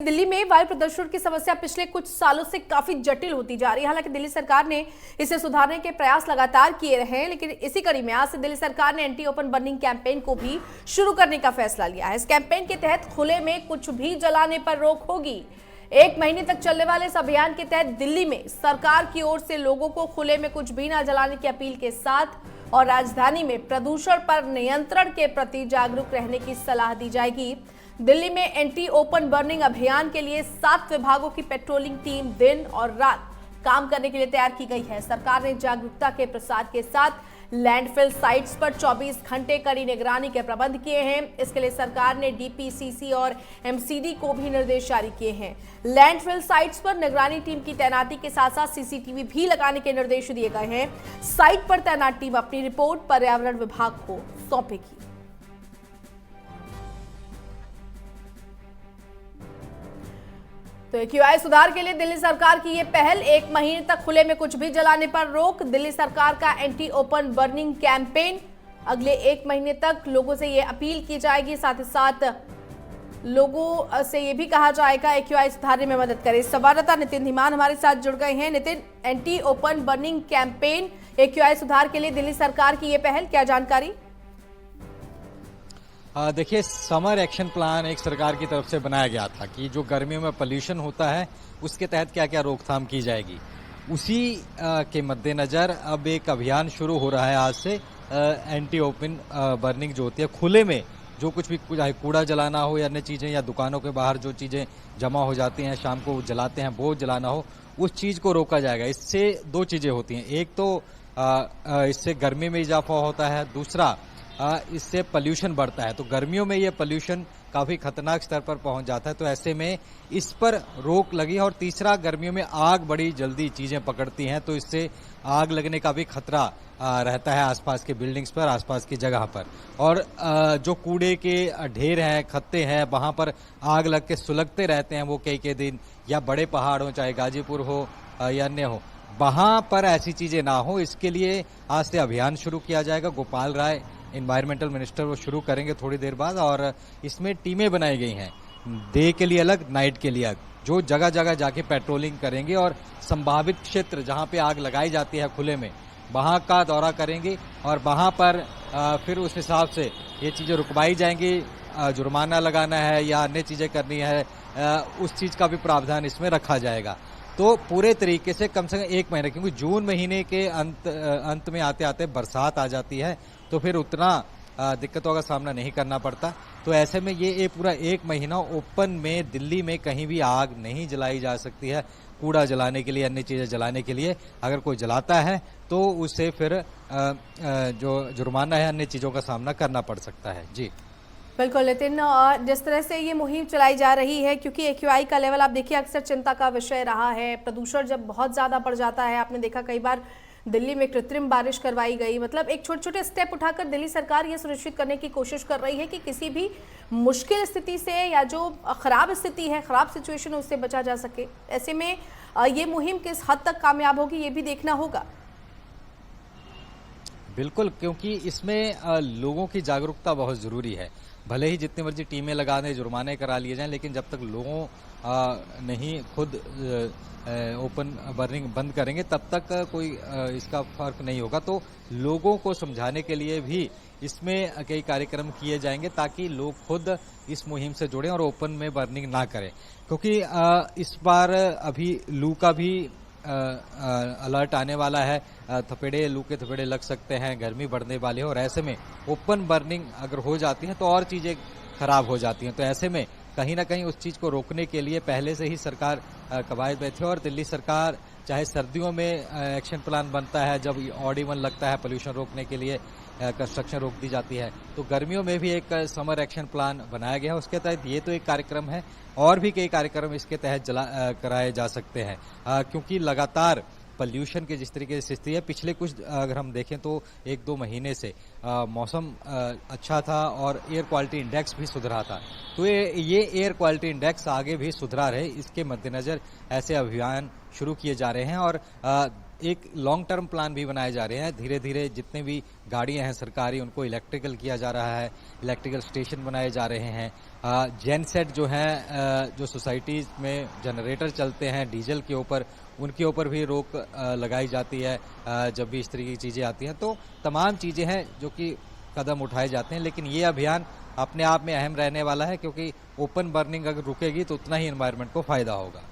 दिल्ली में वायु प्रदूषण की समस्या पिछले कुछ सालों से काफी जटिल होती जा रही है। हालांकि दिल्ली सरकार ने इसे सुधारने के प्रयास लगातार किए रहे हैं, लेकिन इसी कड़ी में आज से दिल्ली सरकार ने एंटी ओपन बर्निंग कैंपेन को भी शुरू करने का फैसला लिया है। इस कैंपेन के तहत खुले में कुछ भी जलाने पर रोक होगी। 1 महीने तक चलने वाले इस अभियान के तहत दिल्ली में सरकार की ओर से लोगों को खुले में कुछ भी न जलाने की अपील के साथ और राजधानी में प्रदूषण पर नियंत्रण के प्रति जागरूक रहने की सलाह दी जाएगी। दिल्ली में एंटी ओपन बर्निंग अभियान के लिए 7 विभागों की पेट्रोलिंग टीम दिन और रात काम करने के लिए तैयार की गई है। सरकार ने जागरूकता के प्रसार के साथ लैंडफिल साइट्स पर 24 घंटे कड़ी निगरानी के प्रबंध किए हैं। इसके लिए सरकार ने डीपीसीसी और एमसीडी को भी निर्देश जारी किए हैं। लैंडफिल साइट्स पर निगरानी टीम की तैनाती के साथ साथ सीसीटीवी भी लगाने के निर्देश दिए गए हैं। साइट पर तैनात टीम अपनी रिपोर्ट पर्यावरण विभाग को सौंपेगी। तो एक्यूआई सुधार के लिए दिल्ली सरकार की ये पहल, 1 महीने तक खुले में कुछ भी जलाने पर रोक। दिल्ली सरकार का एंटी ओपन बर्निंग कैंपेन अगले 1 महीने तक लोगों से ये अपील की जाएगी। साथ ही साथ लोगों से ये भी कहा जाएगा एक्यूआई सुधारने में मदद करें। संवाददाता नितिन धीमान हमारे साथ जुड़ गए हैं। Nitin, anti open burning campaign, AQI सुधार के लिए दिल्ली सरकार की ये पहल, क्या जानकारी? देखिए, समर एक्शन प्लान एक सरकार की तरफ से बनाया गया था कि जो गर्मियों में पोल्यूशन होता है उसके तहत क्या क्या रोकथाम की जाएगी। उसी के मद्देनजर अब एक अभियान शुरू हो रहा है आज से। एंटी ओपन बर्निंग जो होती है, खुले में जो कुछ भी कूड़ा जलाना हो या अन्य चीजें, या दुकानों के बाहर जो चीजें जमा हो जाती हैं शाम को जलाते हैं वो जलाना हो, उस चीज को रोका जाएगा। इससे 2 चीजें होती हैं। एक तो इससे गर्मी में इजाफा होता है, दूसरा इससे पोल्यूशन बढ़ता है। तो गर्मियों में ये पोल्यूशन काफी खतरनाक स्तर पर पहुंच जाता है, तो ऐसे में इस पर रोक लगी है। और तीसरा, गर्मियों में आग बड़ी जल्दी चीजें पकड़ती हैं, तो इससे आग लगने का भी खतरा रहता है आसपास के बिल्डिंग्स पर, आसपास की जगह पर। और जो कूड़े के ढेर हैं, खत्ते हैं, वहां पर आग लग के सुलगते रहते हैं वो कई दिन, या बड़े पहाड़ हो, चाहे गाजीपुर हो या अन्य हो, वहां पर ऐसी चीजें ना हो, इसके लिए आज से अभियान शुरू किया जाएगा। गोपाल राय एनवायरमेंटल मिनिस्टर वो शुरू करेंगे थोड़ी देर बाद, और इसमें टीमें बनाई गई हैं, डे के लिए अलग, नाइट के लिए अलग, जो जगह जगह जाके पेट्रोलिंग करेंगे और संभावित क्षेत्र जहां पे आग लगाई जाती है खुले में, वहां का दौरा करेंगे और वहां पर फिर उस हिसाब से ये चीजें रुकवाई जाएंगी। जुर्माना लगाना है या अन्य चीजें करनी है, उस चीज का भी प्रावधान इसमें रखा जाएगा। तो पूरे तरीके से कम 1 महीने, क्योंकि जून महीने के अंत में आते आते बरसात आ जाती है, तो फिर उतना दिक्कतों का सामना नहीं करना पड़ता। तो ऐसे में ये पूरा 1 महीना ओपन में दिल्ली में कहीं भी आग नहीं जलाई जा सकती है। कूड़ा जलाने के लिए, अन्य चीजें जलाने के लिए अगर कोई जलाता है तो उसे फिर जो जुर्माना है, अन्य चीजों का सामना करना पड़ सकता है। जी बिल्कुल नितिन, और जिस तरह से ये मुहिम चलाई जा रही है, क्योंकि एक्यूआई का लेवल आप देखिए अक्सर चिंता का विषय रहा है। प्रदूषण जब बहुत ज्यादा बढ़ जाता है, आपने देखा कई बार दिल्ली में कृत्रिम बारिश करवाई गई। मतलब एक छोटे छोटे स्टेप उठाकर दिल्ली सरकार ये सुनिश्चित करने की कोशिश कर रही है कि किसी भी मुश्किल स्थिति से या जो खराब स्थिति है, खराब सिचुएशन है, उससे बचा जा सके। ऐसे में ये मुहिम किस हद तक कामयाब होगी ये भी देखना होगा। बिल्कुल, क्योंकि इसमें लोगों की जागरूकता बहुत जरूरी है। भले ही जितनी मर्जी टीमें लगा दें, जुर्माने करा लिए जाएं, लेकिन जब तक लोगों नहीं खुद ओपन बर्निंग बंद करेंगे तब तक कोई इसका फर्क नहीं होगा। तो लोगों को समझाने के लिए भी इसमें कई कार्यक्रम किए जाएंगे ताकि लोग खुद इस मुहिम से जुड़ें और ओपन में बर्निंग ना करें। क्योंकि इस बार अभी लू का भी अलर्ट आने वाला है। लू के थपेड़े लग सकते हैं, गर्मी बढ़ने वाली है, और ऐसे में ओपन बर्निंग अगर हो जाती है तो और चीजें खराब हो जाती हैं। तो ऐसे में कहीं ना कहीं उस चीज को रोकने के लिए पहले से ही सरकार कवायद में थी। और दिल्ली सरकार चाहे सर्दियों में एक्शन प्लान बनता है, जब ऑड इवन लगता है पोल्यूशन रोकने के लिए, कंस्ट्रक्शन रोक दी जाती है, तो गर्मियों में भी एक समर एक्शन प्लान बनाया गया है। उसके तहत ये तो एक कार्यक्रम है, और भी कई कार्यक्रम इसके तहत कराए जा सकते हैं। क्योंकि लगातार पोल्यूशन की जिस तरीके से स्थिति है, पिछले कुछ अगर हम देखें तो 1-2 महीने से मौसम अच्छा था और एयर क्वालिटी इंडेक्स भी सुधरा था। तो ये एयर क्वालिटी इंडेक्स आगे भी सुधरा रहे, इसके मद्देनजर ऐसे अभियान शुरू किए जा रहे हैं। और एक लॉन्ग टर्म प्लान भी बनाए जा रहे हैं। धीरे धीरे जितने भी गाड़ियां हैं सरकारी उनको इलेक्ट्रिकल किया जा रहा है, इलेक्ट्रिकल स्टेशन बनाए जा रहे हैं। जेनसेट जो हैं जो सोसाइटीज में जनरेटर चलते हैं डीजल के ऊपर, उनके ऊपर भी रोक लगाई जाती है जब भी इस तरह की चीज़ें आती हैं। तो तमाम चीज़ें हैं जो कि कदम उठाए जाते हैं, लेकिन ये अभियान अपने आप में अहम रहने वाला है क्योंकि ओपन बर्निंग अगर रुकेगी तो उतना ही एनवायरनमेंट को फायदा होगा।